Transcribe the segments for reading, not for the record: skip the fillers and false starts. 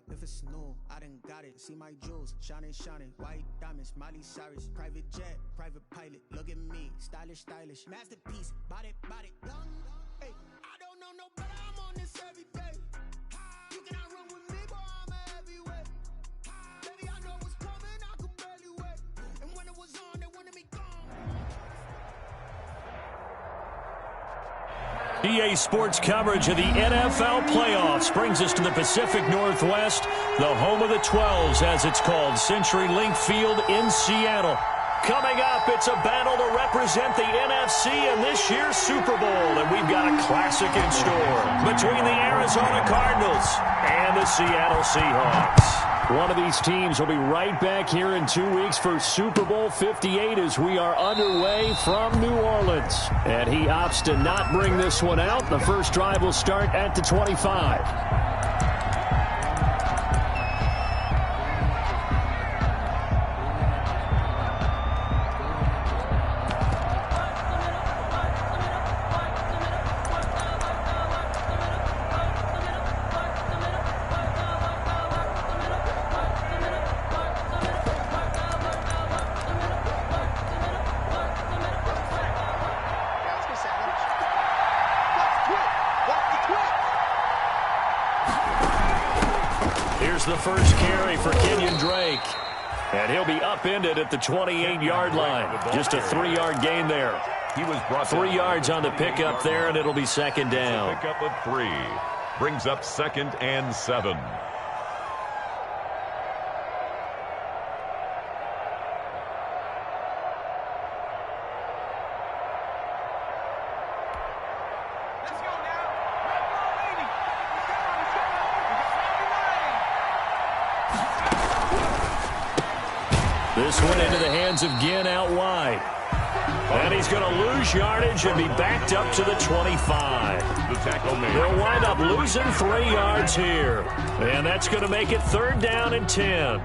If it's new, I done got it. See my jewels, shining, shining. White diamonds, Miley Cyrus. Private jet, private pilot. Look at me, stylish, stylish. Masterpiece, body, body. Hey, I don't know no better. I'm on this every day. You cannot run with me, boy. I'm a heavyweight. Baby, I know what's coming. I could barely wait. And when it was on, they wanted me gone. EA Sports coverage of the NFL playoffs brings us to the Pacific Northwest, the home of the 12s, as it's called, CenturyLink Field in Seattle. Coming up, it's a battle to represent the NFC in this year's Super Bowl, and we've got a classic in store between the Arizona Cardinals and the Seattle Seahawks. One of these teams will be right back here in 2 weeks for Super Bowl 58 as we are underway from New Orleans. And he opts to not bring this one out. The first drive will start at the 25. Here's the first carry for Kenyon Drake. And he'll be upended at the 28-yard line. Just a 3-yard gain there. He was brought 3 yards on the pickup there, and it'll be second down. Pickup of 3. Brings up 2nd and 7. This one into the hands of Ginn out wide. And he's going to lose yardage and be backed up to the 25. The tackle made. They'll wind up losing 3 yards here. And that's going to make it 3rd down and 10.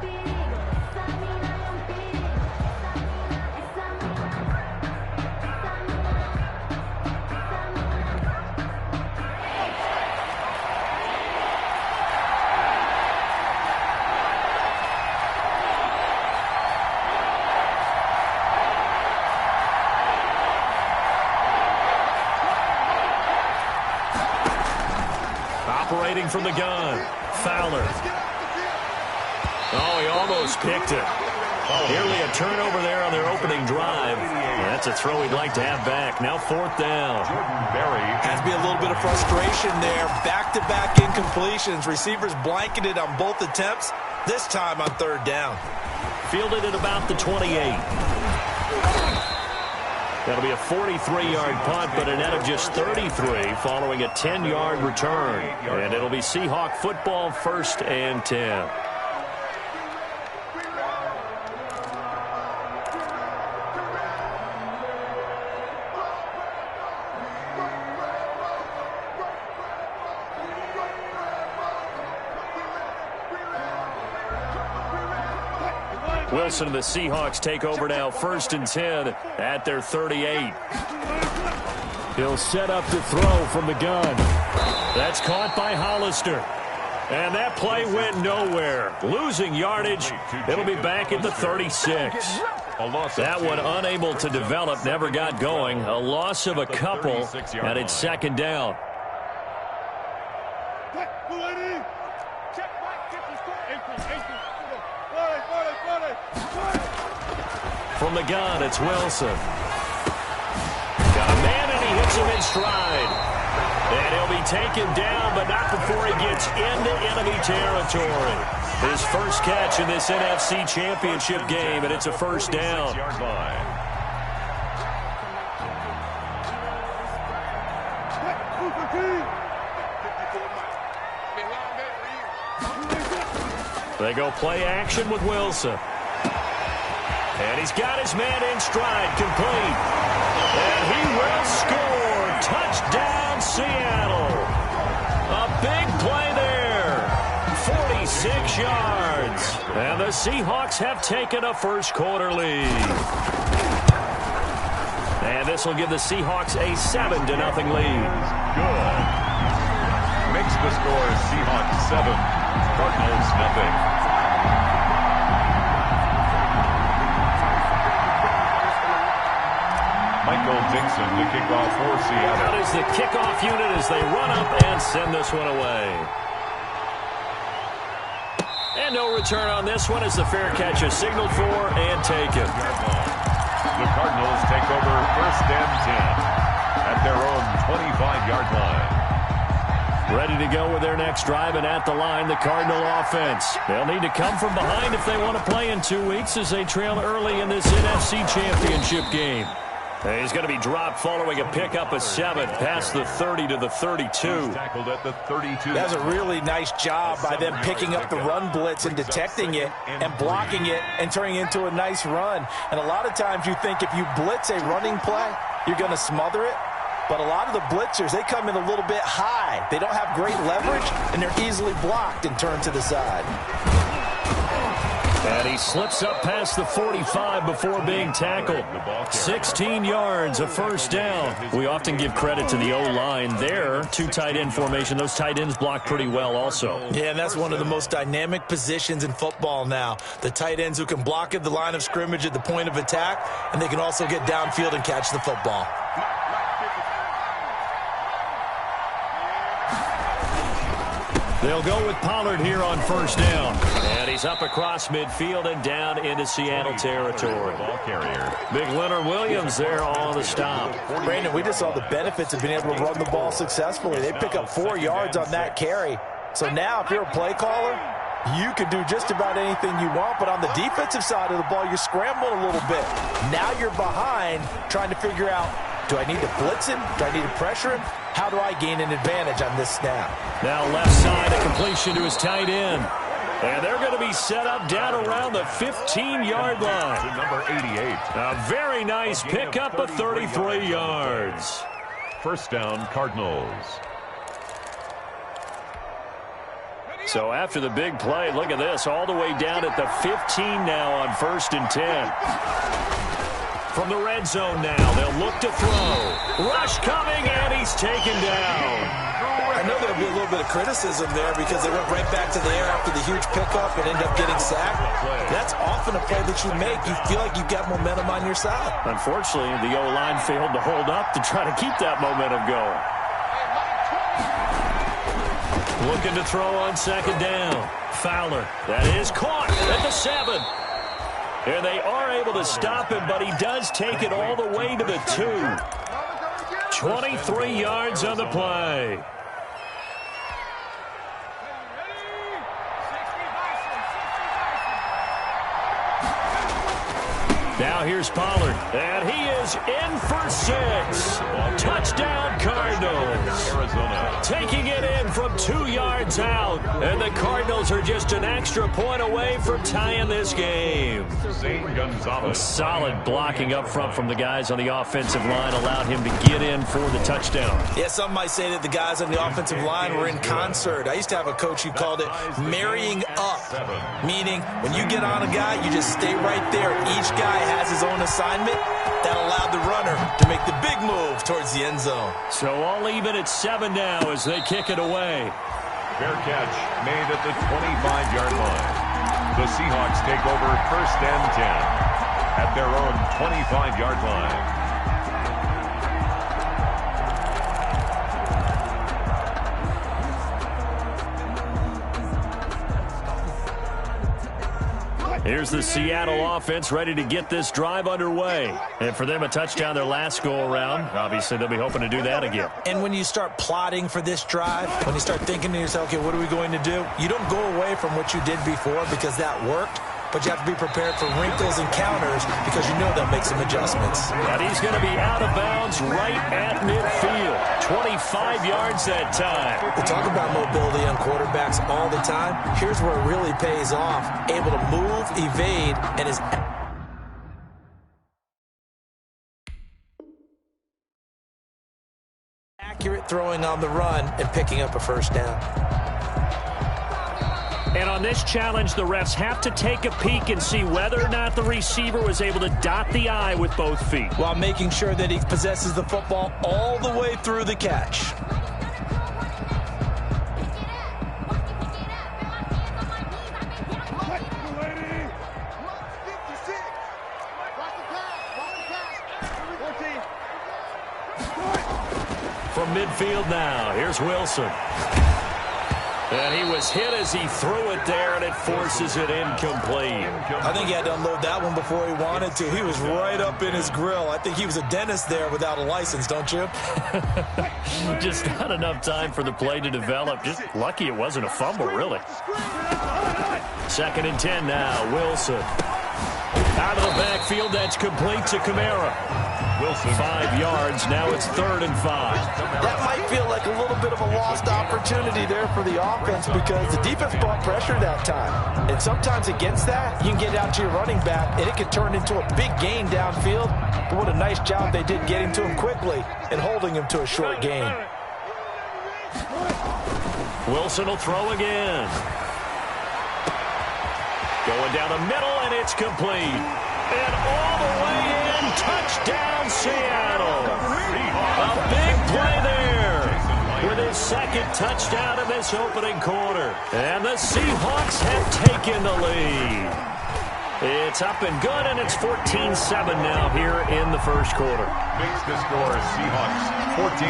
Operating from the gun, Fowler. Oh, he almost picked it. Nearly a turnover there on their opening drive. That's a throw he'd like to have back. Now 4th down. Has to be a little bit of frustration there. Back-to-back incompletions. Receivers blanketed on both attempts. This time on 3rd down. Fielded at about the 28. That'll be a 43-yard punt, but a net of just 33 following a 10-yard return. And it'll be Seahawk football, 1st and 10. Wilson and the Seahawks take over now, 1st and 10 at their 38. He'll set up to throw from the gun. That's caught by Hollister. And that play went nowhere. Losing yardage. It'll be back at the 36. That one unable to develop, never got going. A loss of a couple, and it's 2nd down. From the gun, it's Wilson. Got a man, and he hits him in stride. And he'll be taken down, but not before he gets into enemy territory. His first catch in this NFC Championship game, and it's a 1st down. They go play action with Wilson. And he's got his man in stride, complete. And he will score. Touchdown, Seattle. A big play there. 46 yards. And the Seahawks have taken a first-quarter lead. And this will give the Seahawks a 7-0 lead. Good. Makes the score Seahawks 7. Cardinals nothing. Michael Dixon to kick off for Seattle. That is the kickoff unit as they run up and send this one away. And no return on this one as the fair catch is signaled for and taken. The Cardinals take over 1st and 10 at their own 25-yard line. Ready to go with their next drive, and at the line, the Cardinal offense. They'll need to come from behind if they want to play in 2 weeks as they trail early in this NFC Championship game. He's going to be dropped following a pickup of 7 past the 30 to the 32. Tackled at the 32. That's a really nice job by them picking up the run blitz and detecting it and blocking it and turning it into a nice run. And a lot of times you think if you blitz a running play, you're going to smother it. But a lot of the blitzers, they come in a little bit high. They don't have great leverage, and they're easily blocked and turned to the side. And he slips up past the 45 before being tackled. 16 yards, a first down. We often give credit to the O-line there. 2 tight end formation. Those tight ends block pretty well also. Yeah, and that's one of the most dynamic positions in football now. The tight ends who can block at the line of scrimmage at the point of attack, and they can also get downfield and catch the football. They'll go with Pollard here on first down. And he's up across midfield and down into Seattle territory. Ball carrier. Big Leonard Williams there on the stop. Brandon, we just saw the benefits of being able to run the ball successfully. They pick up 4 yards on that carry. So now if you're a play caller, you can do just about anything you want. But on the defensive side of the ball, you're scrambling a little bit. Now you're behind trying to figure out, do I need to blitz him? Do I need to pressure him? How do I gain an advantage on this snap? Now left side, a completion to his tight end. And they're going to be set up down around the 15-yard line. To number 88. A very nice pickup of 33 yards. First down, Cardinals. So after the big play, look at this, all the way down at the 15 now on 1st and 10. From the red zone now, they'll look to throw. Rush coming, and he's taken down. I know there'll be a little bit of criticism there because they went right back to the air after the huge pickup and ended up getting sacked. That's often a play that you make. You feel like you've got momentum on your side. Unfortunately, the O-line failed to hold up to try to keep that momentum going. Looking to throw on 2nd down. Fowler, that is caught at the 7. And they are able to stop him, but he does take it all the way to the 2. 23 yards on the play. Now here's Pollard, and he is in for 6. Touchdown Cardinals. Arizona. Taking it in from 2 yards out, and the Cardinals are just an extra point away from tying this game. Zane Gonzalez. Solid blocking up front from the guys on the offensive line allowed him to get in for the touchdown. Yeah, some might say that the guys on the offensive line were in concert. I used to have a coach who called it marrying up, meaning when you get on a guy, you just stay right there. Each guy has his own assignment that allowed the runner to make the big move towards the end zone. So all even at 7 now as they kick it away. Fair catch made at the 25-yard line. The Seahawks take over 1st and 10 at their own 25-yard line. Here's the Seattle offense ready to get this drive underway. And for them, a touchdown their last go-around. Obviously, they'll be hoping to do that again. And when you start plotting for this drive, when you start thinking to yourself, okay, what are we going to do? You don't go away from what you did before because that worked. But you have to be prepared for wrinkles and counters because you know they'll make some adjustments. And he's going to be out of bounds right at midfield. 25 yards that time. We talk about mobility on quarterbacks all the time. Here's where it really pays off. Able to move, evade, and is accurate throwing on the run and picking up a first down. And on this challenge, the refs have to take a peek and see whether or not the receiver was able to dot the I with both feet, while making sure that he possesses the football all the way through the catch. midfield now. Here's Wilson. And he was hit as he threw it there, and it forces it incomplete. I think he had to unload that one before he wanted to. He was right up in his grill. I think he was a dentist there without a license, don't you? Just not enough time for the play to develop. Just lucky it wasn't a fumble, really. 2nd and 10 now. Wilson. Out of the backfield, that's complete to Kamara. Wilson. 5 yards. Now it's 3rd and 5. That might feel like a little bit of a lost opportunity there for the offense because the defense brought pressure that time. And sometimes against that, you can get out to your running back, and it can turn into a big gain downfield. But what a nice job they did getting to him quickly and holding him to a short gain. Wilson will throw again. Going down the middle, and it's complete. And all the way in, touchdown Seattle. A big play there with his 2nd touchdown of this opening quarter. And the Seahawks have taken the lead. It's up and good, and it's 14-7 now here in the first quarter. Makes the score Seahawks 14.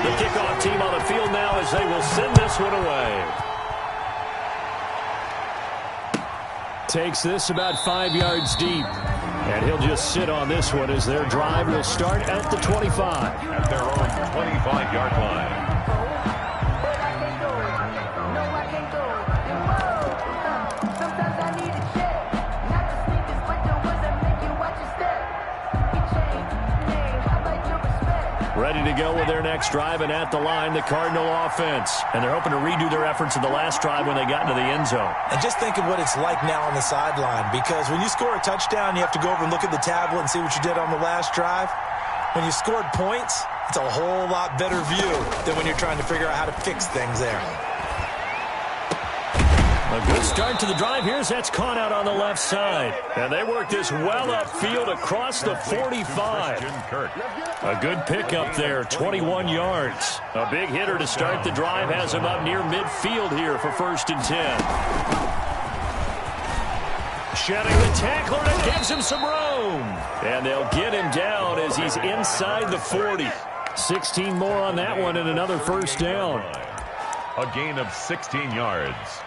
The kickoff team on the field now as they will send this one away. Takes this about 5 yards deep. And he'll just sit on this one as their drive will start at the 25. At their own 25-yard line. Ready to go with their next drive, and at the line, the Cardinal offense. And they're hoping to redo their efforts in the last drive when they got into the end zone. And just think of what it's like now on the sideline, because when you score a touchdown, you have to go over and look at the tablet and see what you did on the last drive. When you scored points, it's a whole lot better view than when you're trying to figure out how to fix things there. A good start to the drive. That's caught out on the left side. And they work this well upfield across the 45. A good pickup there, 21 yards. A big hitter to start the drive has him up near midfield here for 1st and 10. Shedding the tackler, and it gives him some room. And they'll get him down as he's inside the 40. 16 more on that one and another 1st down. A gain of 16 yards.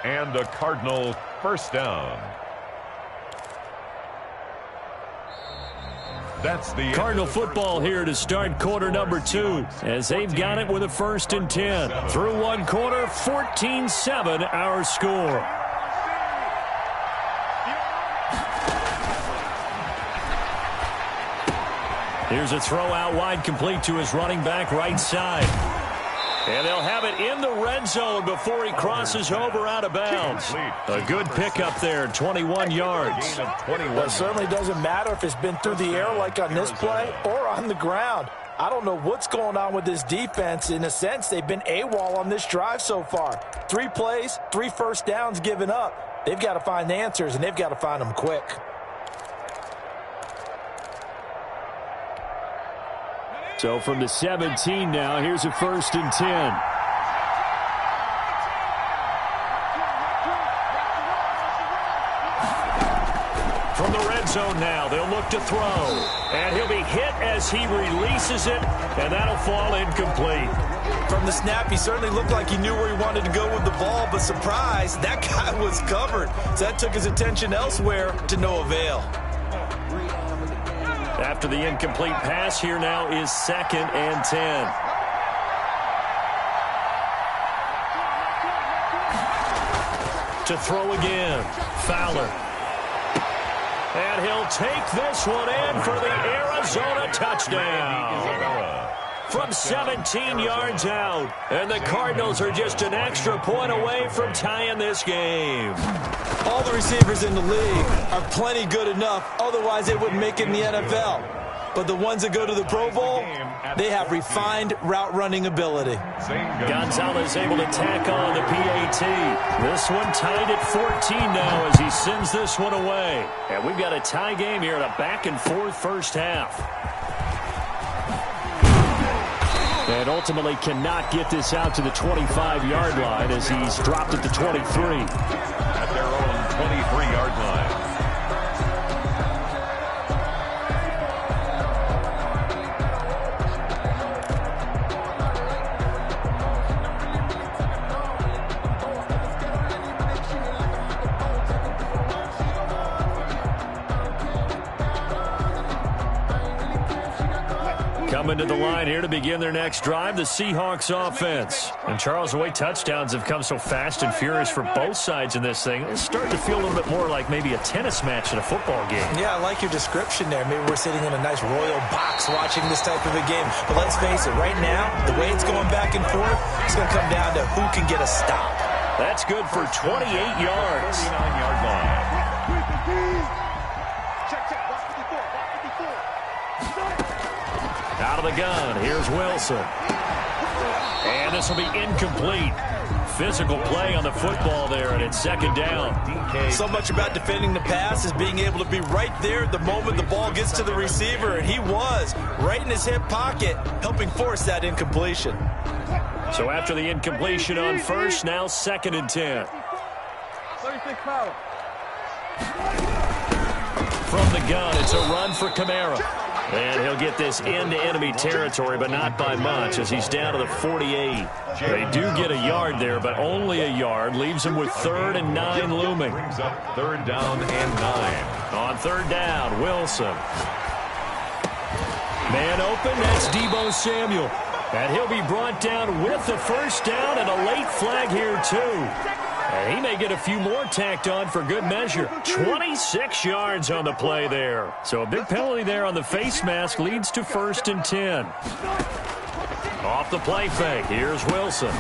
And a Cardinal 1st down. That's the Cardinal football here to start quarter number 2 as they've got it with a 1st and 10. Through one quarter, 14-7 our score. Here's a throw out wide, complete to his running back right side. And they'll have it in the red zone before he crosses over out of bounds. A good pickup there, 21 yards. Well, it certainly doesn't matter if it's been through the air like on this play or on the ground. I don't know what's going on with this defense. In a sense, they've been AWOL on this drive so far. 3 plays, 3 1st downs given up. They've got to find answers, and they've got to find them quick. So from the 17 now, here's a 1st and 10. From the red zone now, they'll look to throw. And he'll be hit as he releases it, and that'll fall incomplete. From the snap, he certainly looked like he knew where he wanted to go with the ball, but surprise, that guy was covered. So that took his attention elsewhere to no avail. After the incomplete pass, here now is 2nd and 10. To throw again, Fowler. And he'll take this one in for the Arizona touchdown. From 17 yards out. And the Cardinals are just an extra point away from tying this game. All the receivers in the league are plenty good enough, otherwise they wouldn't make it in the NFL. But the ones that go to the Pro Bowl, they have refined route running ability. Gonzalez able to tack on the PAT. This one tied at 14 now as he sends this one away. And we've got a tie game here in a back-and-forth first half. And ultimately cannot get this out to the 25-yard line as he's dropped at the 23. At their own 23-yard line. coming to the line here to begin their next drive, the Seahawks offense. And Charles, the way touchdowns have come so fast and furious for both sides in this thing, it's starting to feel a little bit more like maybe a tennis match in a football game. Yeah, I like your description there. Maybe we're sitting in a nice royal box watching this type of a game. But let's face it, right now, the way it's going back and forth, it's going to come down to who can get a stop. That's good for 28 yards. 39-yard line. Out of the gun, here's Wilson. And this will be incomplete. Physical play on the football there, and it's second down. So much about defending the pass is being able to be right there the moment the ball gets to the receiver, and he was right in his hip pocket, helping force that incompletion. So after the incompletion on first, now 2nd and 10. 36 power. From the gun, it's a run for Kamara. And he'll get this into enemy territory, but not by much, as he's down to the 48. They do get a yard there, but only a yard. Leaves him with 3rd and 9 looming. Brings up 3rd down and 9. On 3rd down, Wilson. Man open, that's Deebo Samuel. And he'll be brought down with the 1st down and a late flag here, too. And he may get a few more tacked on for good measure. 26 yards on the play there. So a big penalty there on the face mask leads to 1st and 10. Off the play fake, here's Wilson.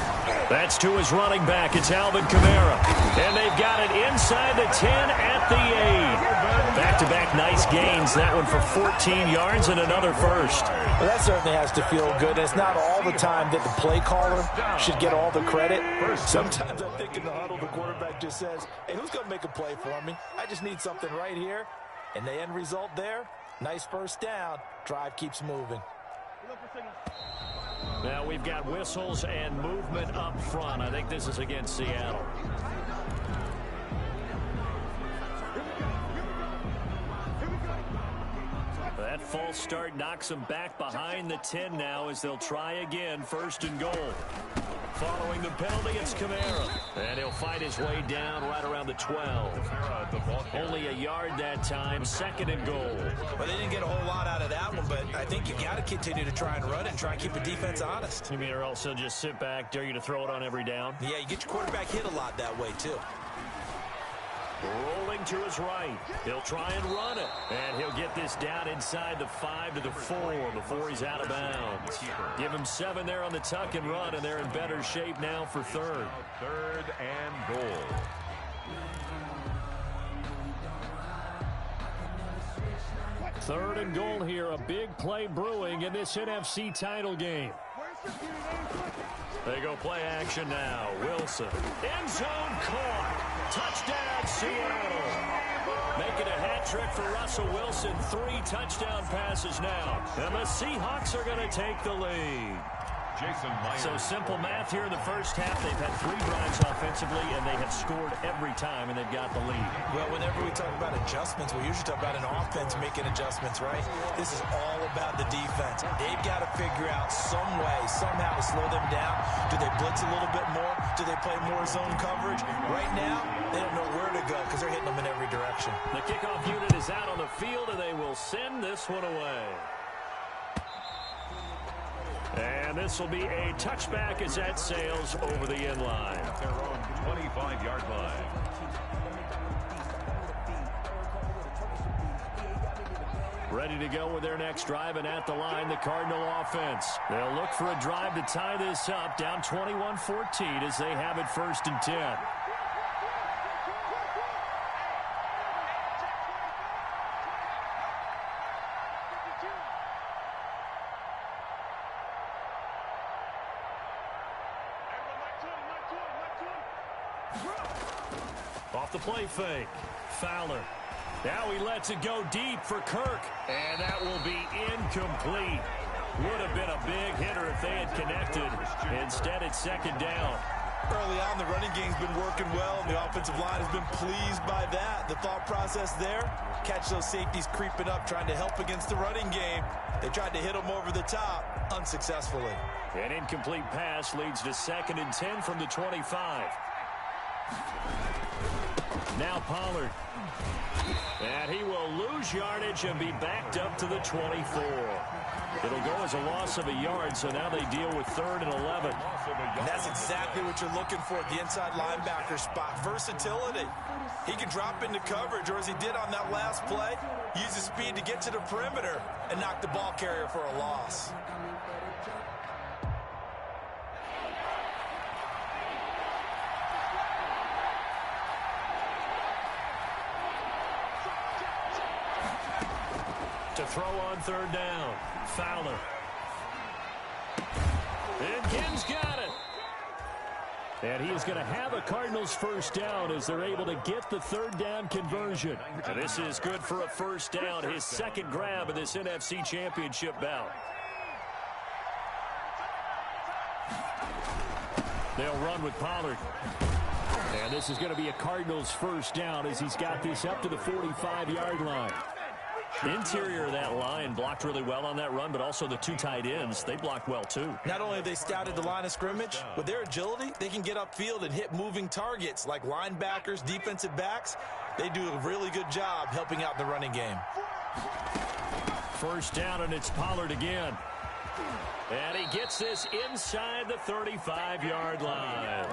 That's to his running back. It's Alvin Kamara. And they've got it inside the 10 at the 8. Back-to-back nice gains. That one for 14 yards and another first. Well, that certainly has to feel good. It's not all the time that the play caller should get all the credit. Sometimes I think in the huddle, the quarterback just says, hey, who's going to make a play for me? I just need something right here. And the end result there, nice 1st down. Drive keeps moving. Now we've got whistles and movement up front. I think this is against Seattle. That false start knocks them back behind the 10 now as they'll try again. 1st and goal. Following the penalty, it's Kamara. And he'll fight his way down right around the 12. Only a yard that time. 2nd and goal. Well, they didn't get a whole lot out of that one, but I think you got to continue to try and run it and try and keep the defense honest. You mean, or also just sit back, dare you to throw it on every down? Yeah, you get your quarterback hit a lot that way, too. Rolling to his right. He'll try and run it. And he'll get this down inside the 5 to the 4 before he's out of bounds. Give him 7 there on the tuck and run, and they're in better shape now for 3rd. 3rd and goal. Third and goal here. A big play brewing in this NFC title game. They go play action now. Wilson. End zone caught. Touchdown, Seattle. Making a hat trick for Russell Wilson. 3 touchdown passes now. And the Seahawks are going to take the lead. So simple math here in the first half. They've had 3 drives offensively, and they have scored every time, and they've got the lead. Well, whenever we talk about adjustments, we usually talk about an offense making adjustments, right? This is all about the defense. They've got to figure out some way, somehow to slow them down. Do they blitz a little bit more? Do they play more zone coverage? Right now, they don't know where to go because they're hitting them in every direction. The kickoff unit is out on the field, and they will send this one away. And this will be a touchback as that sails over the end line. Their own 25-yard line. Ready to go with their next drive, and at the line, the Cardinal offense. They'll look for a drive to tie this up, down 21-14 as they have it 1st and 10. Off the play fake. Fowler. Now he lets it go deep for Kirk. And that will be incomplete. Would have been a big hitter if they had connected. Instead, it's 2nd down. Early on, the running game's been working well, and the offensive line has been pleased by that. The thought process there, catch those safeties creeping up, trying to help against the running game. They tried to hit them over the top, unsuccessfully. An incomplete pass leads to 2nd and 10 from the 25. Now Pollard. And he will lose yardage and be backed up to the 24. It'll go as a loss of a yard, so now they deal with 3rd and 11. And that's exactly what you're looking for at the inside linebacker spot. Versatility. He can drop into coverage, or as he did on that last play, use his speed to get to the perimeter and knock the ball carrier for a loss. To throw on 3rd down, Fowler. And Gibbs got it. And he is going to have a Cardinals 1st down as they're able to get the 3rd down conversion. And this is good for a 1st down, his 2nd grab of this NFC Championship bout. They'll run with Pollard. And this is going to be a Cardinals 1st down as he's got this up to the 45-yard line. Interior of that line blocked really well on that run, but also the 2 tight ends, they blocked well too. Not only have they scouted the line of scrimmage, with their agility, they can get upfield and hit moving targets like linebackers, defensive backs. They do a really good job helping out the running game. 1st down, and it's Pollard again. And he gets this inside the 35-yard line.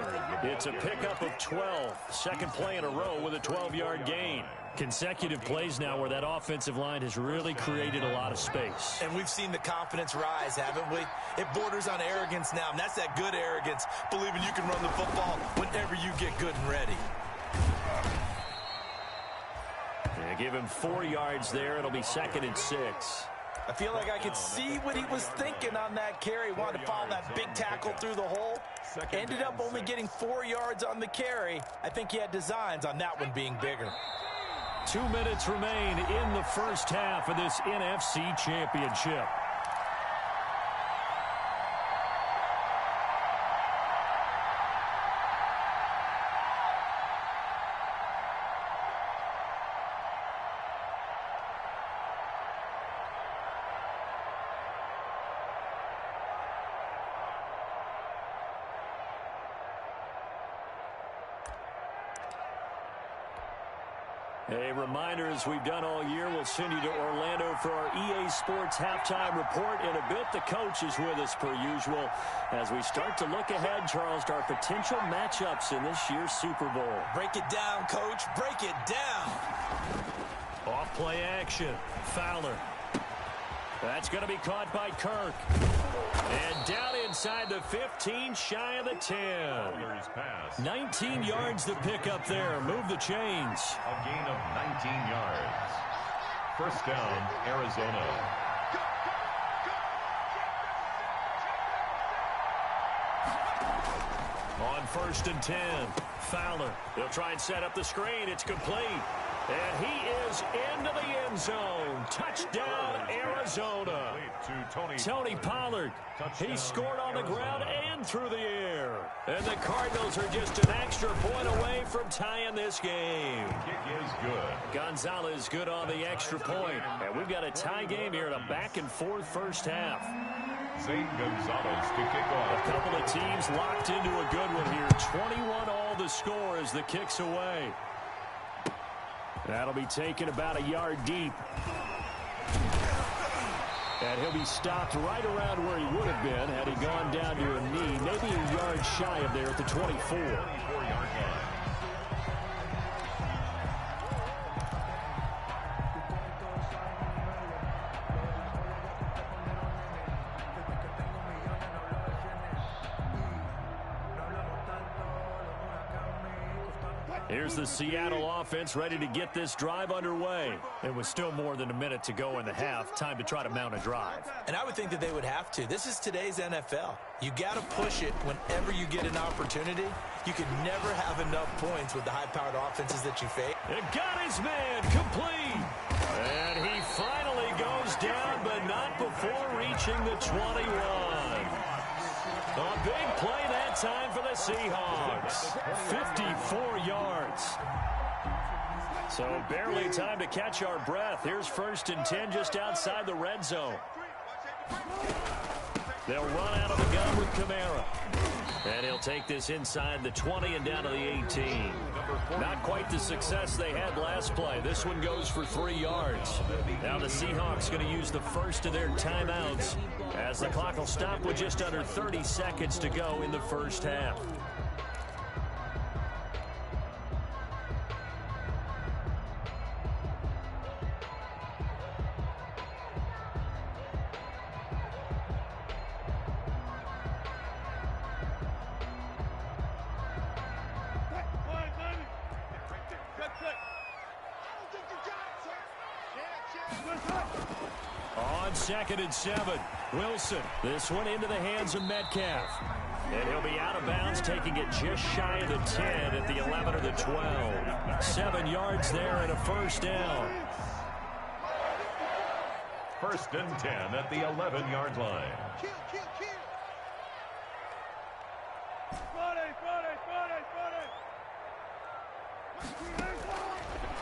It's a pickup of 12. 2nd play in a row with a 12-yard gain. Consecutive plays now where that offensive line has really created a lot of space. And we've seen the confidence rise, haven't we? It borders on arrogance now, and that's that good arrogance, believing you can run the football whenever you get good and ready. Yeah, give him 4 yards there. It'll be 2nd and 6. I feel like I could see what he was thinking on that carry. Wanted to follow that big tackle through the hole. Ended up only getting 4 yards on the carry. I think he had designs on that one being bigger. 2 minutes remain in the 1st half of this NFC Championship. A reminder, as we've done all year, we'll send you to Orlando for our EA Sports halftime report. In a bit, the coach is with us per usual as we start to look ahead, Charles, to our potential matchups in this year's Super Bowl. Break it down, Coach. Break it down. Off play action. Fowler. That's going to be caught by Kirk. And down inside the 15, shy of the 10. 19 yards to pick up there. Move the chains. A gain of 19 yards. 1st down, Arizona. On 1st and 10, Fowler. He'll try and set up the screen. It's complete. And he is into the end zone. Touchdown, Arizona. Tony Pollard. He scored on the ground and through the air. And the Cardinals are just an extra point away from tying this game. Kick is good. Gonzalez good on the extra point. And we've got a tie game here in a back-and-forth 1st half. Zane Gonzalez to kick off. A couple of teams locked into a good one here. 21 all the score as the kick's away. That'll be taken about a yard deep. And he'll be stopped right around where he would have been had he gone down to a knee, maybe a yard shy of there at the 24. 24-yard line. Here's the Seattle offense ready to get this drive underway. It was still more than a minute to go in the half. Time to try to mount a drive. And I would think that they would have to. This is today's NFL. You got to push it whenever you get an opportunity. You can never have enough points with the high-powered offenses that you face. It got his man complete. And he finally goes down, but not before reaching the 21. A big play that time for the Seahawks. 54 yards. So barely time to catch our breath. Here's 1st and 10 just outside the red zone. They'll run out of the gun with Kamara. And he'll take this inside the 20 and down to the 18. Not quite the success they had last play. This one goes for 3 yards. Now the Seahawks going to use the first of their timeouts as the clock will stop with just under 30 seconds to go in the first half. On 2nd and 7, Wilson. This one into the hands of Metcalf. And he'll be out of bounds, taking it just shy of the 10 at the 11 or the 12. 7 yards there and a first down. 1st and 10 at the 11-yard line.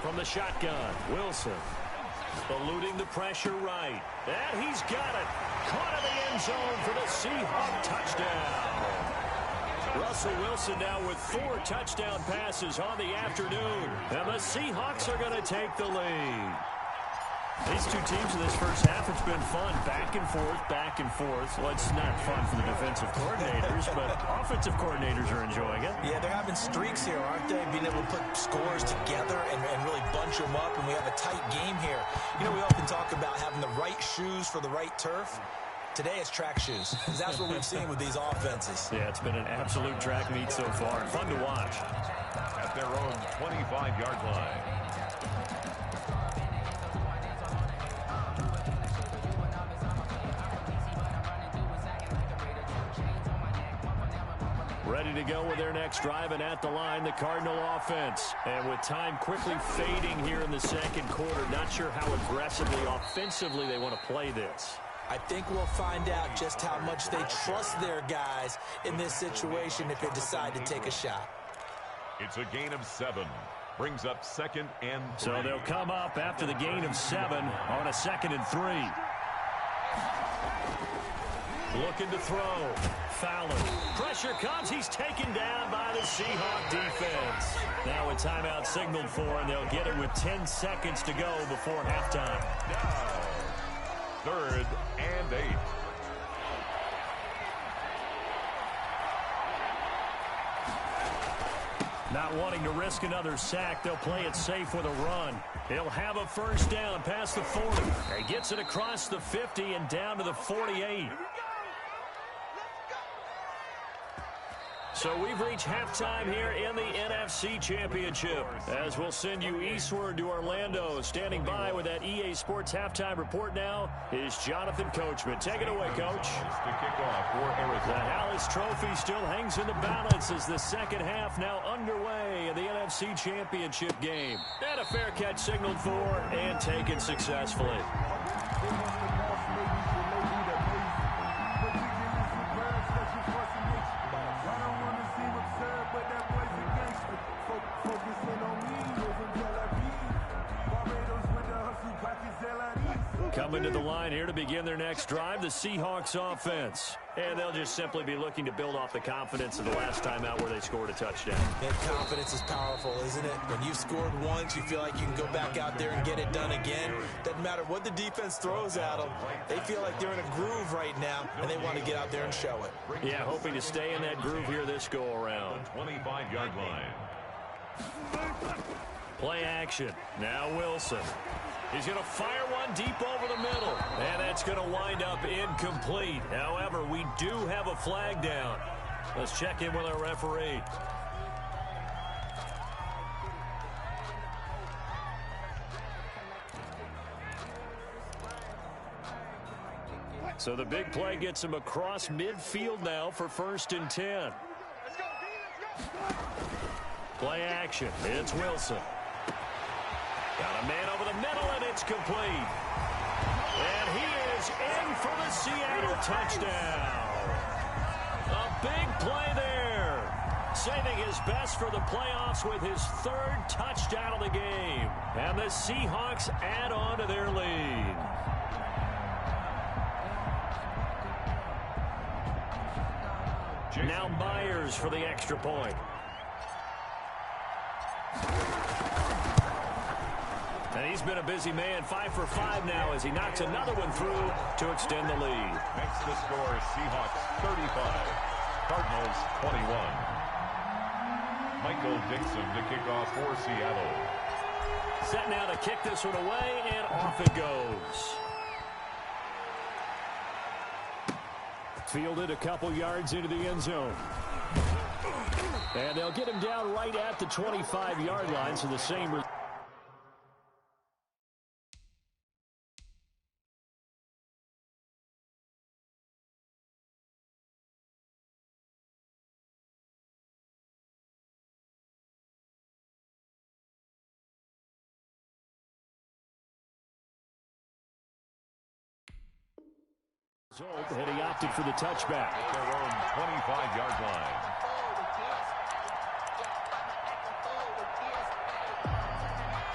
From the shotgun, Wilson. Eluding the pressure right. And he's got it. Caught in the end zone for the Seahawk touchdown. Russell Wilson now with 4 touchdown passes on the afternoon. And the Seahawks are going to take the lead. These two teams in this first half, it's been fun. Back and forth, back and forth. Well, it's not fun for the defensive coordinators, but offensive coordinators are enjoying it. Yeah, they're having streaks here, aren't they? Being able to put scores together and really bunch them up, and we have a tight game here. You know, we often talk about having the right shoes for the right turf. Today it's track shoes. That's what we've seen with these offenses. Yeah, it's been an absolute track meet so far. Fun to watch. At their own 25-yard line. Ready to go with their next drive, and at the line, the Cardinal offense. And with time quickly fading here in the second quarter, not sure how aggressively, offensively they want to play this. I think we'll find out just how much they trust their guys in this situation if they decide to take a shot. It's a gain of 7. Brings up 2nd and 3. So they'll come up after the gain of 7 on a 2nd and 3. Looking to throw. Fowler. Pressure comes. He's taken down by the Seahawk defense. Now a timeout signaled for, and they'll get it with 10 seconds to go before halftime. Now, 3rd and 8. Not wanting to risk another sack, they'll play it safe with a run. He'll have a first down past the 40. He gets it across the 50 and down to the 48. So we've reached halftime here in the NFC Championship. As we'll send you eastward to Orlando. Standing by with that EA Sports halftime report now is Jonathan Coachman. Take it away, Coach. To kick off for Arizona. The Hallis Trophy still hangs in the balance as the second half now underway in the NFC Championship game. And a fair catch signaled for and taken successfully. Coming to the line here to begin their next drive, the Seahawks offense. And they'll just simply be looking to build off the confidence of the last time out where they scored a touchdown. That confidence is powerful, isn't it? When you've scored once, you feel like you can go back out there and get it done again. Doesn't matter what the defense throws at them. They feel like they're in a groove right now, and they want to get out there and show it. Yeah, hoping to stay in that groove here this go-around. 25-yard line. Play action. Now Wilson. He's going to fire one deep over the middle. And that's going to wind up incomplete. However, we do have a flag down. Let's check in with our referee. So the big play gets him across midfield now for 1st and 10. Play action. It's Wilson. Got a man over the middle, and it's complete. And he is in for the Seattle touchdown. A big play there. Saving his best for the playoffs with his 3rd touchdown of the game. And the Seahawks add on to their lead. Now Myers for the extra point. And he's been a busy man, 5 for 5 now as he knocks another one through to extend the lead. Makes the score Seahawks 35, Cardinals 21. Michael Dixon to kick off for Seattle. Set now to kick this one away, and off it goes. Fielded a couple yards into the end zone. And they'll get him down right at the 25-yard line, so the same result. And he opted for the touchback. At their own 25-yard line.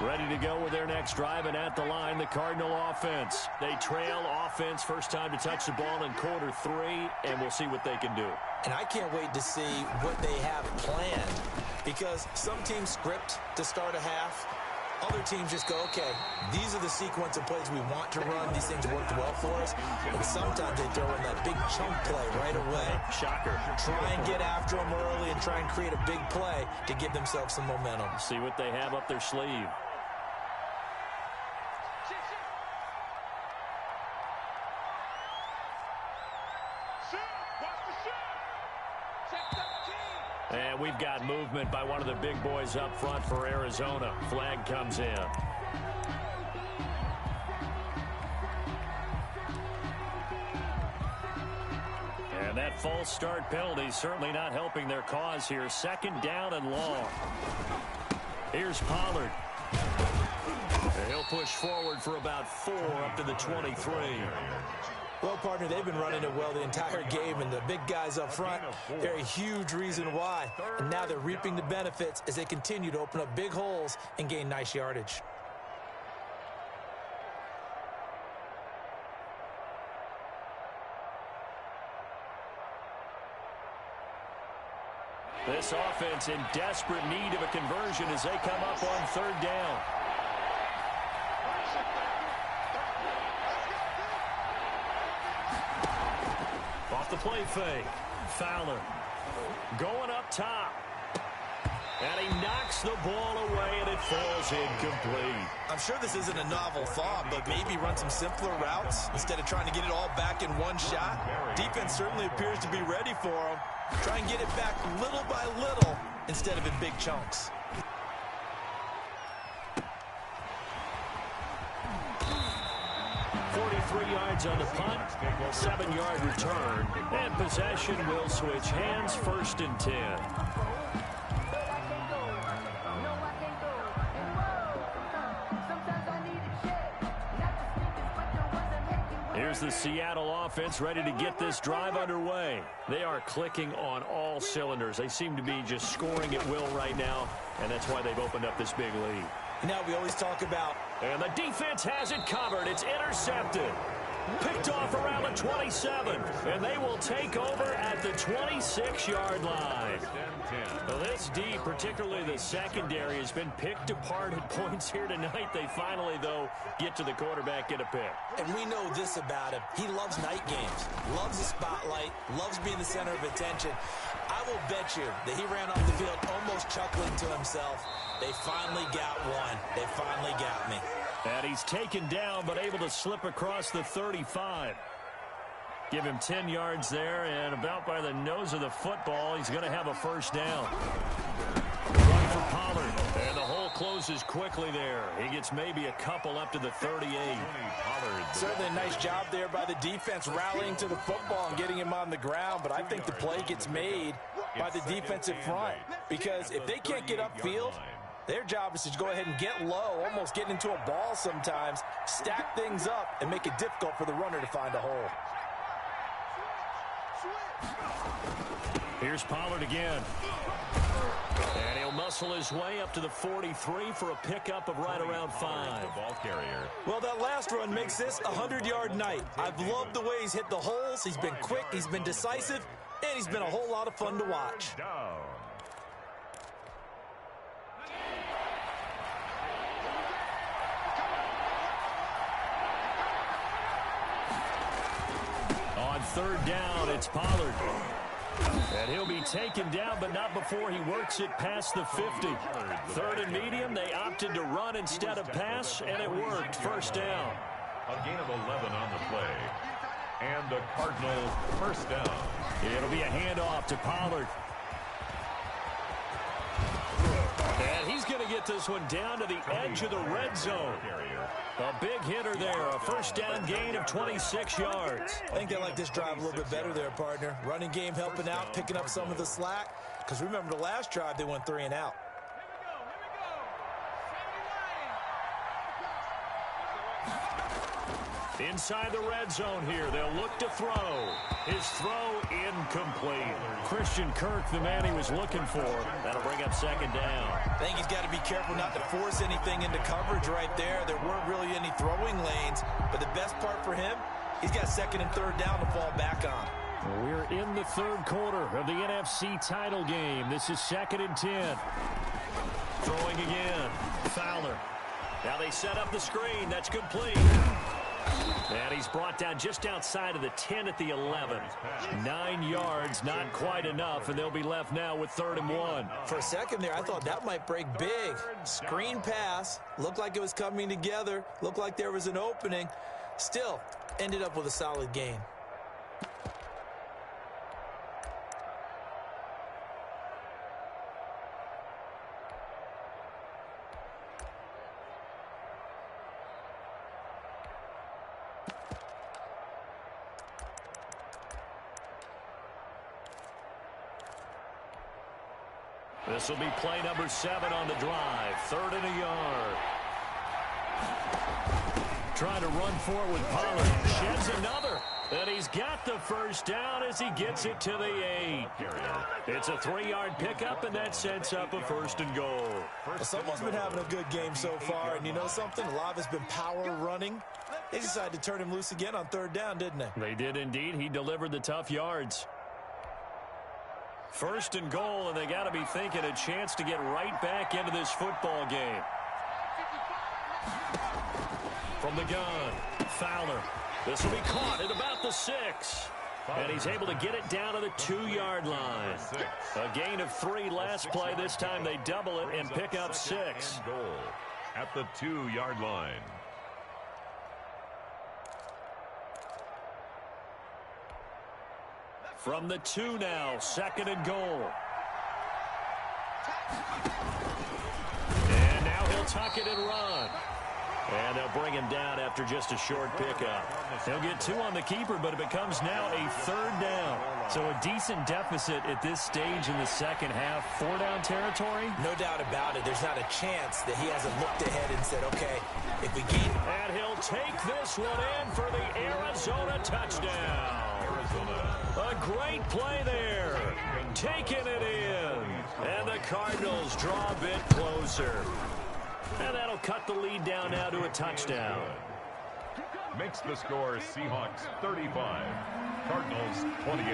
Ready to go with their next drive, and at the line, the Cardinal offense. They trail offense, first time to touch the ball in quarter 3, and we'll see what they can do. And I can't wait to see what they have planned, because some teams script to start a half. Other teams just go, okay, these are the sequence of plays we want to run. These things worked well for us. And sometimes they throw in that big chunk play right away. Shocker. Try and get after them early and try and create a big play to give themselves some momentum. See what they have up their sleeve. And we've got movement by one of the big boys up front for Arizona. Flag comes in. And that false start penalty certainly not helping their cause here. Second down and long. Here's Pollard. And he'll push forward for about 4 up to the 23. Well, partner, they've been running it well the entire game, and the big guys up front, they're a huge reason why. And now they're reaping the benefits as they continue to open up big holes and gain nice yardage. This offense in desperate need of a conversion as they come up on third down. Off the play fake. Fowler going up top. And he knocks the ball away, and it falls incomplete. I'm sure this isn't a novel thought, but maybe run some simpler routes instead of trying to get it all back in one shot. Defense certainly appears to be ready for him. Try and get it back little by little instead of in big chunks. Yards on the punt, 7-yard return, and possession will switch hands, 1st and 10. Here's the Seattle offense ready to get this drive underway. They are clicking on all cylinders. They seem to be just scoring at will right now, and that's why they've opened up this big lead. Now we always talk about... And the defense has it covered. It's intercepted. Picked off around the 27, and they will take over at the 26-yard line. Well, this D, particularly the secondary, has been picked apart at points here tonight. They finally, though, get to the quarterback, get a pick. And we know this about him. He loves night games, loves the spotlight, loves being the center of attention. I will bet you that he ran off the field almost chuckling to himself. They finally got one. They finally got me. And he's taken down, but able to slip across the 35. Give him 10 yards there, and about by the nose of the football, he's going to have a first down. Run for Pollard, and the hole closes quickly there. He gets maybe a couple up to the 38. Certainly a nice job there by the defense rallying to the football and getting him on the ground, but I think the play gets made by the defensive front, because if they can't get upfield, their job is to go ahead and get low, almost get into a ball sometimes, stack things up, and make it difficult for the runner to find a hole. Here's Pollard again. And he'll muscle his way up to the 43 for a pickup of right around 5. The ball carrier. Well, that last run makes this a 100-yard night. I've loved the way he's hit the holes. He's been quick, he's been decisive, and he's been a whole lot of fun to watch. third down. It's Pollard. And he'll be taken down, but not before he works it past the 50. Third and medium, they opted to run instead of pass, and it worked. First down. A gain of 11 on the play. And the Cardinals first down. It'll be a handoff to Pollard. And he's going to get this one down to the edge of the red zone. A big hitter there. A first down gain of 26 yards. I think they like this drive a little bit better there, partner. Running game helping out, picking up some of the slack. Because remember the last drive, they went 3 and out. Inside the red zone here, they'll look to throw. His throw incomplete. Christian Kirk, the man he was looking for. That'll bring up second down. I think he's got to be careful not to force anything into coverage right there. There weren't really any throwing lanes, but the best part for him, he's got second and third down to fall back on. We're in the third quarter of the NFC title game. This is 2nd and 10. Throwing again. Fowler. Now they set up the screen. That's complete. And he's brought down just outside of the 10 at the 11. 9 yards, not quite enough, and they'll be left now with 3rd and 1. For a second there, I thought that might break big. Screen pass. Looked like it was coming together. Looked like there was an opening. Still, ended up with a solid gain. This will be play number 7 on the drive. 3rd and a yard. Trying to run forward with Pollard. Sheds another. And he's got the first down as he gets it to the 8. It's a 3-yard pickup, and that sets up a 1st and goal. Well, someone's been having a good game so far, and you know something? A lot of it's been power running. They decided to turn him loose again on 3rd down, didn't they? They did indeed. He delivered the tough yards. 1st and goal, and they got to be thinking a chance to get right back into this football game. From the gun, Fowler. This will be caught at about the 6. And he's able to get it down to the 2-yard line. A gain of 3 last play. This time they double it and pick up 6. Goal at the 2-yard line. From the 2 now, 2nd and goal. And now he'll tuck it and run. And they'll bring him down after just a short pickup. He'll get 2 on the keeper, but it becomes now a 3rd down. So a decent deficit at this stage in the second half. 4-down territory? No doubt about it. There's not a chance that he hasn't looked ahead and said, okay, if we gain... And he'll take this one in for the Arizona touchdown. A great play there. Taking it in. And the Cardinals draw a bit closer. And that'll cut the lead down now to a touchdown. Makes the score Seahawks 35, Cardinals 28.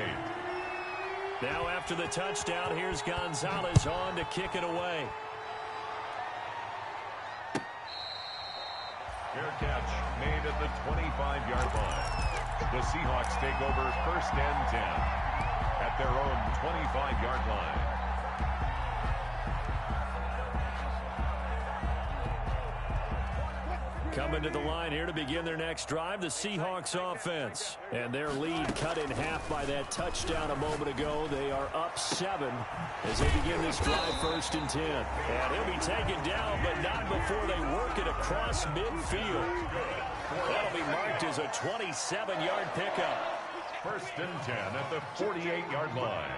Now after the touchdown, here's Gonzalez on to kick it away. Fair catch made at the 25-yard line. The Seahawks take over 1st and 10 at their own 25-yard line. Coming to the line here to begin their next drive, the Seahawks offense. And their lead cut in half by that touchdown a moment ago. They are up 7 as they begin this drive 1st and 10. And he'll be taken down, but not before they work it across midfield. That'll be marked as a 27-yard pickup. 1st and 10 at the 48-yard line.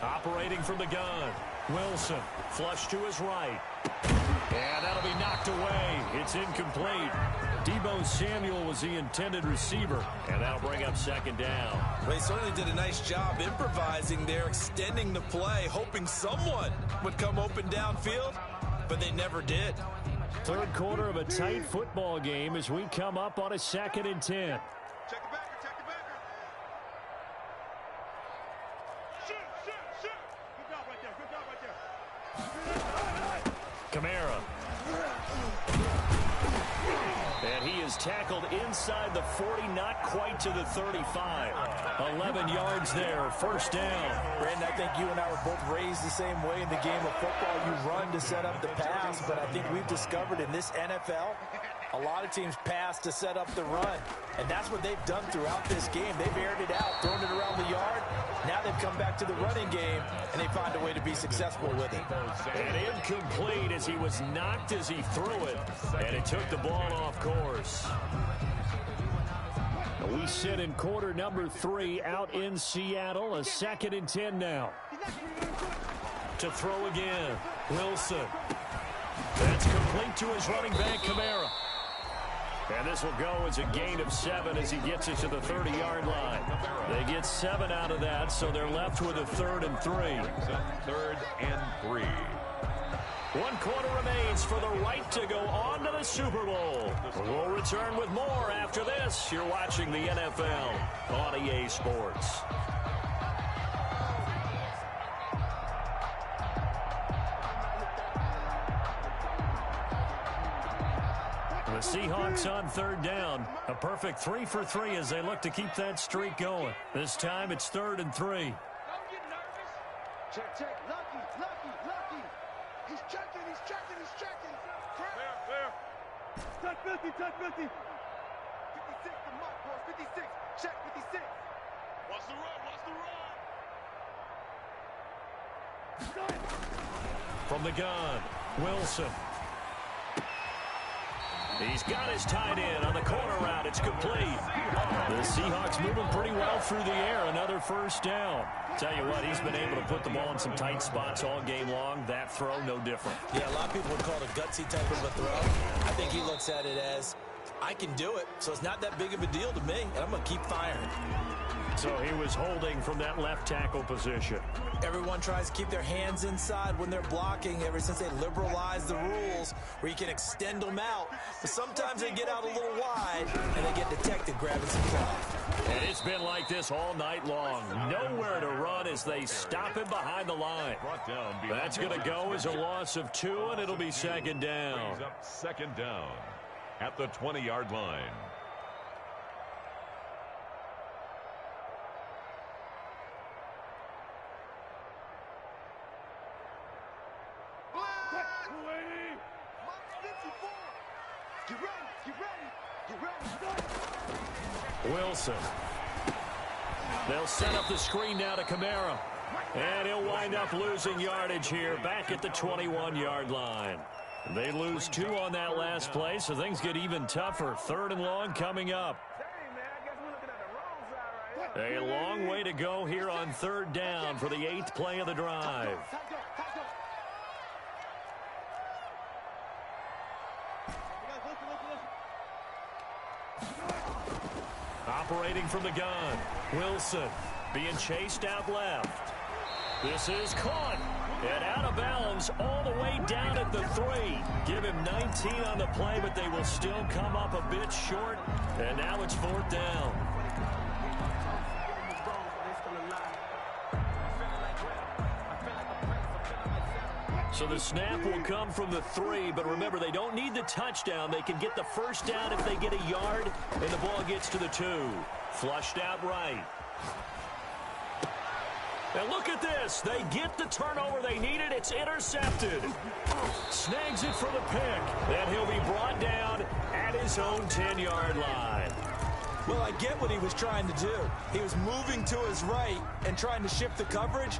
Operating from the gun, Wilson, flush to his right. And that'll be knocked away. It's incomplete. Deebo Samuel was the intended receiver, and that'll bring up 2nd down. Well, he certainly did a nice job improvising there, extending the play, hoping someone would come open downfield, but they never did. Third quarter of a tight football game as we come up on a 2nd and 10. Check the backer, check the backer. Shoot. Good job right there, good tackled inside the 40, not quite to the 35. 11 yards there, first down. Brandon, I think you and I were both raised the same way in the game of football. You run to set up the pass, but I think we've discovered in this NFL, a lot of teams pass to set up the run. And that's what they've done throughout this game. They've aired it out, thrown it around the yard. Now they've come back to the running game, and they find a way to be successful with it. And incomplete as he was knocked as he threw it, and it took the ball off course. We sit in quarter number 3 out in Seattle. A 2nd and 10 now. To throw again, Wilson. That's complete to his running back, Kamara. And this will go as a gain of 7 as he gets it to the 30-yard line. They get 7 out of that, so they're left with a 3rd and 3. 3rd and 3. 1 quarter remains for the right to go on to the Super Bowl. We'll return with more after this. You're watching the NFL on EA Sports. The Seahawks on 3rd down. A perfect 3 for 3 as they look to keep that streak going. This time it's 3rd and 3. Don't get nervous. Check. Lucky. He's checking. Clear. Touch 50. 56, the mark, boys. 56. Check 56. Watch the run. From the gun, Wilson. He's got his tight end on the corner route. It's complete. The Seahawks moving pretty well through the air. Another first down. Tell you what, he's been able to put the ball in some tight spots all game long. That throw, no different. Yeah, a lot of people would call it a gutsy type of a throw. I think he looks at it as, I can do it, so it's not that big of a deal to me, and I'm going to keep firing. So he was holding from that left tackle position. Everyone tries to keep their hands inside when they're blocking ever since they liberalized the rules where you can extend them out. But sometimes they get out a little wide and they get detected grabbing some cloth. And it's been like this all night long. Nowhere to run as they stop him behind the line. That's going to go as a loss of 2, and it'll be 2nd down. Brings up 2nd down at the 20-yard line. Wilson. They'll set up the screen now to Kamara. And he'll wind up losing yardage here back at the 21-yard line. They lose 2 on that last play, so things get even tougher. 3rd and long coming up. A long way to go here on 3rd down for the 8th play of the drive. Operating from the gun, Wilson being chased out left. This is caught and out of bounds all the way down at the 3. Give him 19 on the play, but they will still come up a bit short, and now it's 4th down. So the snap will come from the 3, but remember, they don't need the touchdown. They can get the first down if they get a yard, and the ball gets to the 2. Flushed out right. And look at this. They get the turnover they needed. It's intercepted. Snags it for the pick. And he'll be brought down at his own 10-yard line. Well, I get what he was trying to do. He was moving to his right and trying to shift the coverage,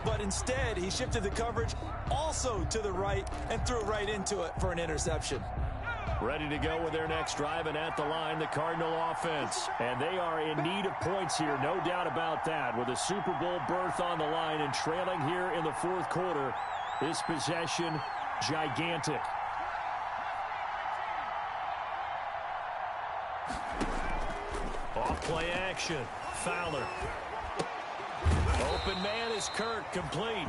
but instead he shifted the coverage also to the right and threw right into it for an interception. Ready to go with their next drive, and at the line, the Cardinal offense. And they are in need of points here, no doubt about that. With a Super Bowl berth on the line and trailing here in the 4th quarter, this possession, gigantic. Off play action, Fowler. Open man is Kirk, complete.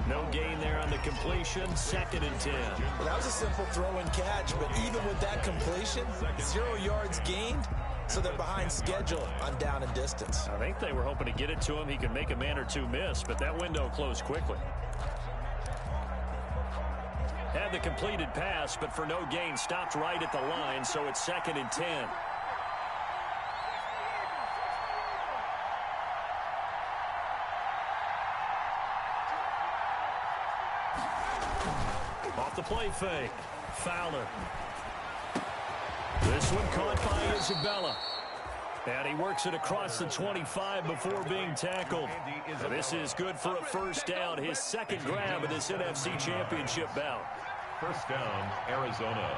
No gain there on the completion, 2nd and 10. Well, that was a simple throw and catch, but even with that completion, 0 yards gained, so they're behind schedule on down and distance. I think they were hoping to get it to him. He could make a man or 2 miss, but that window closed quickly. had the completed pass, but for no gain, stopped right at the line, so it's 2nd and 10. Off the play fake. Fowler. This one caught by Isabella. And he works it across the 25 before being tackled. And this is good for a first down, his second grab of this NFC Championship bout. First down, Arizona.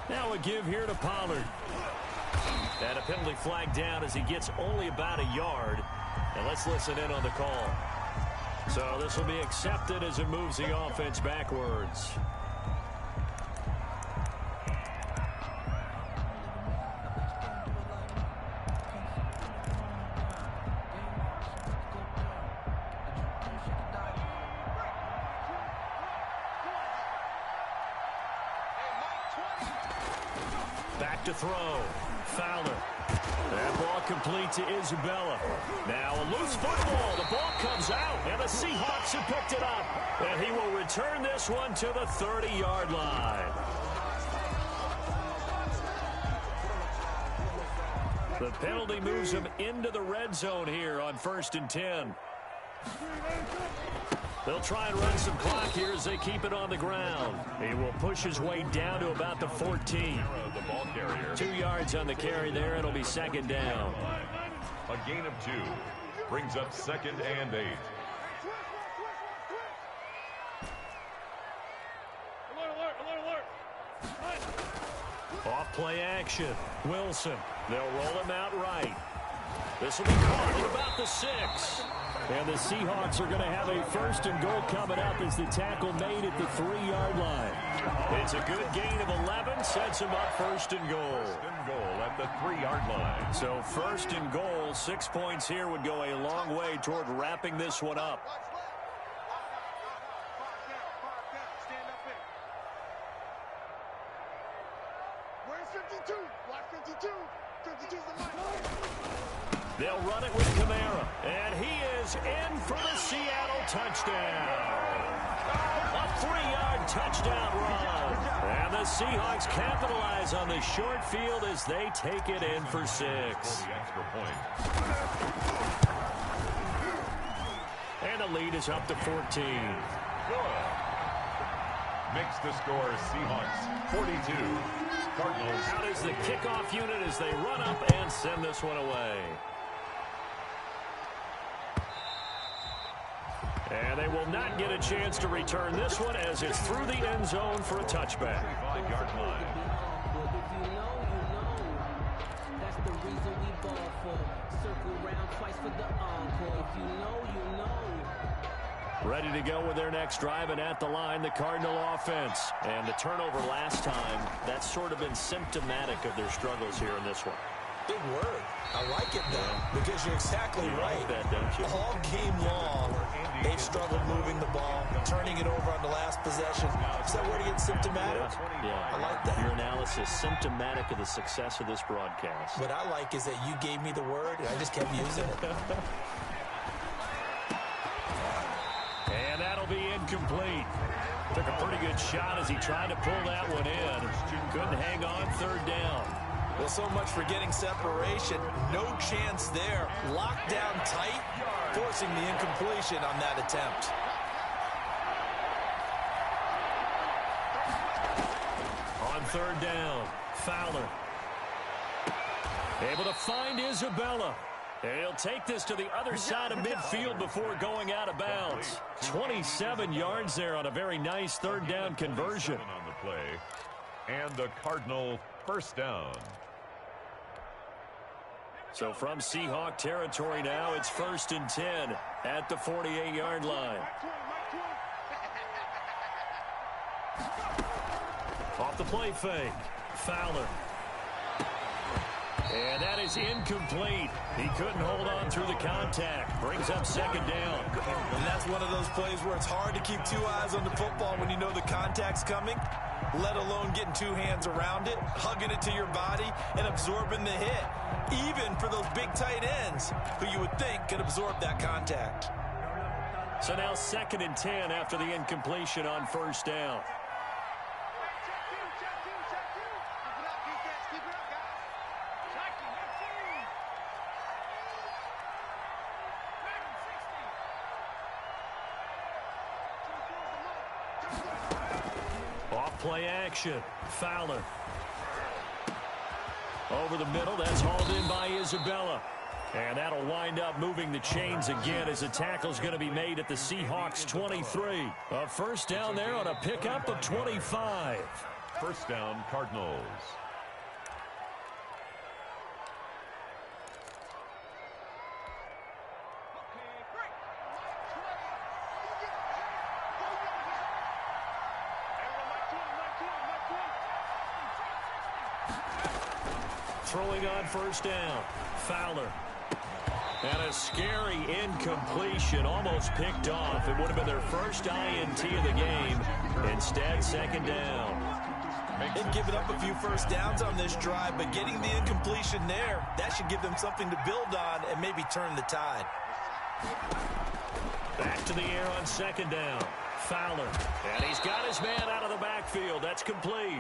Now a give here to Pollard. And a penalty flag down as he gets only about a yard. And let's listen in on the call. So this will be accepted as it moves the offense backwards. Back to throw. Fowler. That ball complete to Isabella. Now a loose football. The ball comes out, and the Seahawks have picked it up. And he will return this one to the 30-yard line. The penalty moves him into the red zone here on 1st and 10. They'll try and run some clock here as they keep it on the ground. He will push his way down to about the 14. The ball carrier. 2 yards on the carry there. It'll be 2nd down. A gain of 2 brings up 2nd and 8. Off play action. Wilson. They'll roll him out right. This will be caught at about the 6. And the Seahawks are going to have a 1st and goal coming up as the tackle made at the 3-yard line. It's a good gain of 11, sets him up 1st and goal. 1st and goal at the 3-yard line. So 1st and goal, 6 points here would go a long way toward wrapping this one up. Stand up there. Where's 52? Watch 52. 52's the line. They'll run it with Kamara, and he is in for the Seattle touchdown. A 3-yard touchdown run. And the Seahawks capitalize on the short field as they take it in for 6. For the extra point. And the lead is up to 14. Good. Makes the score Seahawks 42. Cardinals. Out is the kickoff unit as they run up and send this one away. And they will not get a chance to return this one as it's through the end zone for a touchback. 5-yard line. That's the reason we ball for. Circle round twice for the encore. If you know, you know. Ready to go with their next drive, and at the line, the Cardinal offense. And the turnover last time, that's sort of been symptomatic of their struggles here in this one. Big word. I like it, though, because you're exactly right. Like that, don't you? All game long, they've struggled moving the ball, turning it over on the last possession. Is that word again, symptomatic? Yeah. I like that. Your analysis, symptomatic of the success of this broadcast. What I like is that you gave me the word, and I just kept using it. And that'll be incomplete. Took a pretty good shot as he tried to pull that one in. Couldn't hang on 3rd down. Well, so much for getting separation. No chance there. Locked down tight, forcing the incompletion on that attempt. On 3rd down, Fowler. Able to find Isabella. And he'll take this to the other side of midfield before going out of bounds. 27 yards there on a very nice 3rd down conversion. On the play. And the Cardinal 1st down. So from Seahawk territory now, it's 1st and 10 at the 48-yard line. Off the play fake. Fowler. And that is incomplete. He couldn't hold on through the contact. Brings up 2nd down. And that's one of those plays where it's hard to keep 2 eyes on the football when you know the contact's coming. let alone getting two hands around it, hugging it to your body, and absorbing the hit. Even for those big tight ends who you would think could absorb that contact. So now 2nd and 10 after the incompletion on first down. Play action. Fowler. Over the middle. That's hauled in by Isabella. And that'll wind up moving the chains again as a tackle's going to be made at the Seahawks 23. A first down there on a pickup of 25. First down, Cardinals. Throwing on first down. Fowler. And a scary incompletion, almost picked off. It would have been their first INT of the game. Instead, 2nd down. They've given up a few first downs on this drive, but getting the incompletion there, that should give them something to build on and maybe turn the tide. Back to the air on 2nd down. Fowler. And he's got his man out of the backfield. That's complete.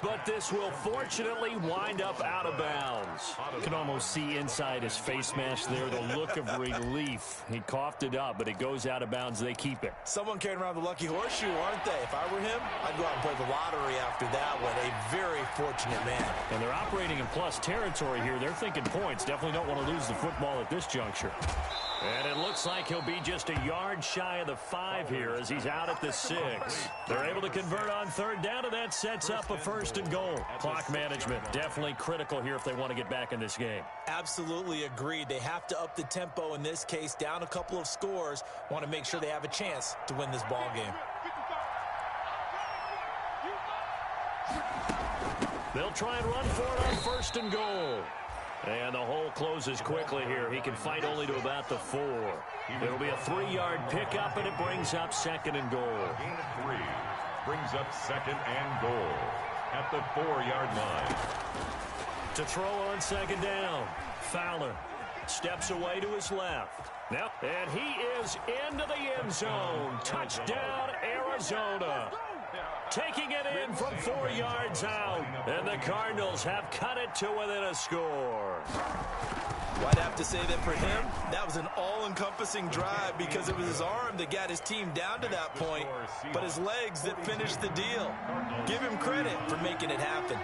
But this will fortunately wind up out of bounds. You can almost see inside his face mask there the look of relief. He coughed it up, but it goes out of bounds. They keep it. Someone carrying around the lucky horseshoe, aren't they? If I were him, I'd go out and play the lottery after that one. A very fortunate man. And they're operating in plus territory here. They're thinking points. Definitely don't want to lose the football at this juncture. And it looks like he'll be just a yard shy of the 5 here as he's out at the 6. They're able to convert on 3rd down, and that sets up a 1st and goal. Clock management definitely critical here if they want to get back in this game. Absolutely agreed. They have to up the tempo in this case, down a couple of scores. Want to make sure they have a chance to win this ball game. They'll try and run for it on 1st and goal. And the hole closes quickly here. He can fight only to about the 4. It'll be a 3-yard pickup, and it brings up 2nd and goal. Gain of 3 brings up 2nd and goal at the 4-yard line. To throw on 2nd down, Fowler steps away to his left. Yep, and he is into the end zone. Touchdown, Arizona. Taking it in from 4 yards out. And the Cardinals have cut it to within a score. Well, I'd have to say that for him, that was an all-encompassing drive because it was his arm that got his team down to that point, but his legs that finished the deal. Give him credit for making it happen.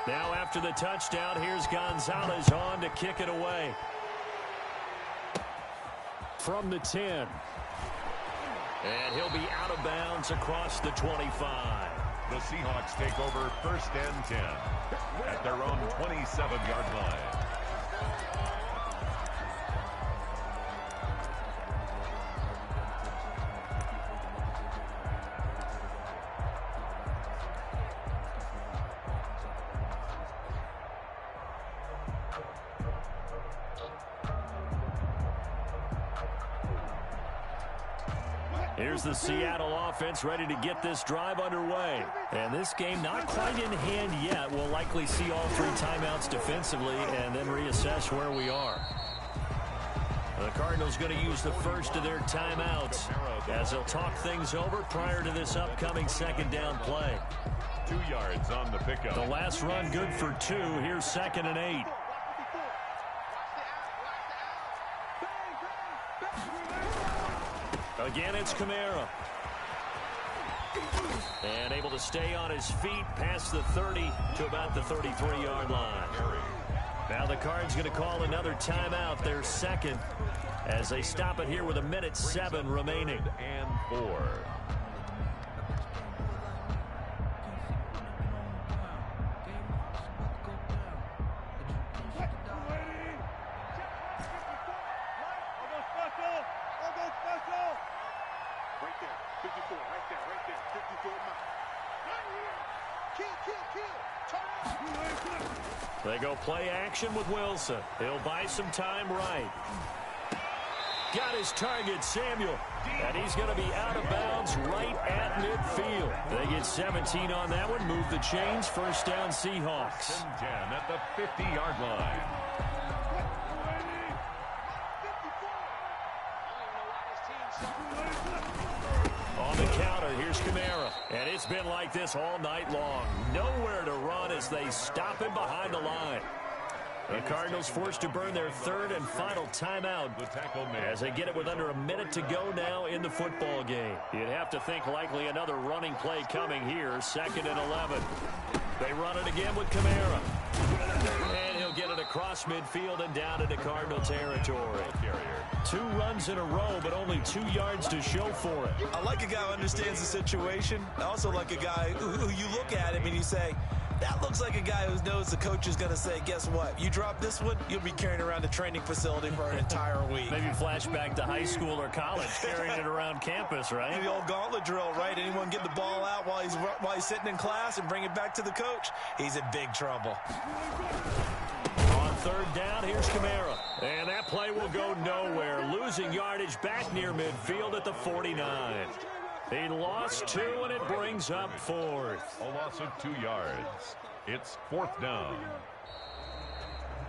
Now after the touchdown, here's Gonzalez on to kick it away. From the 10. And he'll be out of bounds across the 25. The Seahawks take over 1st and 10 at their own 27-yard line. Here's the Seattle offense ready to get this drive underway. And this game not quite in hand yet. We'll likely see all 3 timeouts defensively and then reassess where we are. The Cardinals going to use the first of their timeouts as they'll talk things over prior to this upcoming 2nd down play. 2 yards on the pickup. The last run good for 2. Here's 2nd and 8. Again, it's Kamara. And able to stay on his feet past the 30 to about the 33-yard line. Now the Cards going to call another timeout, their 2nd, as they stop it here with 1:07 remaining. And 4. They go play action with Wilson. He'll buy some time right. Got his target, Samuel. And he's going to be out of bounds right at midfield. They get 17 on that one, move the chains, first down Seahawks. 10 at the 50-yard line. On the counter, here's Kamara. And it's been like this all night long. Nowhere to run as they stop him behind the line. The Cardinals forced to burn their third and final timeout as they get it with under a minute to go now in the football game. You'd have to think likely another running play coming here, 2nd and 11. They run it again with Kamara. And he'll get it across midfield and down into Cardinal territory. 2 runs in a row, but only 2 yards to show for it. I like a guy who understands the situation. I also like a guy who you look at him and you say, that looks like a guy who knows the coach is going to say, guess what? You drop this one, you'll be carrying around the training facility for an entire week. Maybe flashback to high school or college, carrying it around campus, right? The old gauntlet drill, right? Anyone get the ball out while he's sitting in class and bring it back to the coach? He's in big trouble. On 3rd down, here's Kamara. And that play will go nowhere. Losing yardage back near midfield at the 49. He lost 2, and it brings up 4th. A loss of 2 yards. It's 4th down.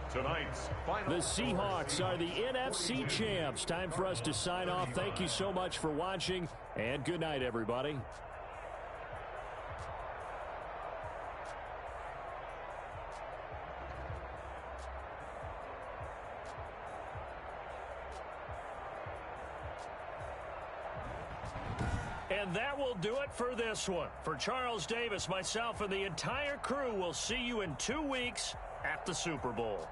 Tonight's final. The Seahawks are the NFC champs. Time for us to sign off. Thank you so much for watching, and good night, everybody. And that will do it for this one. For Charles Davis, myself, and the entire crew, we'll see you in 2 weeks at the Super Bowl.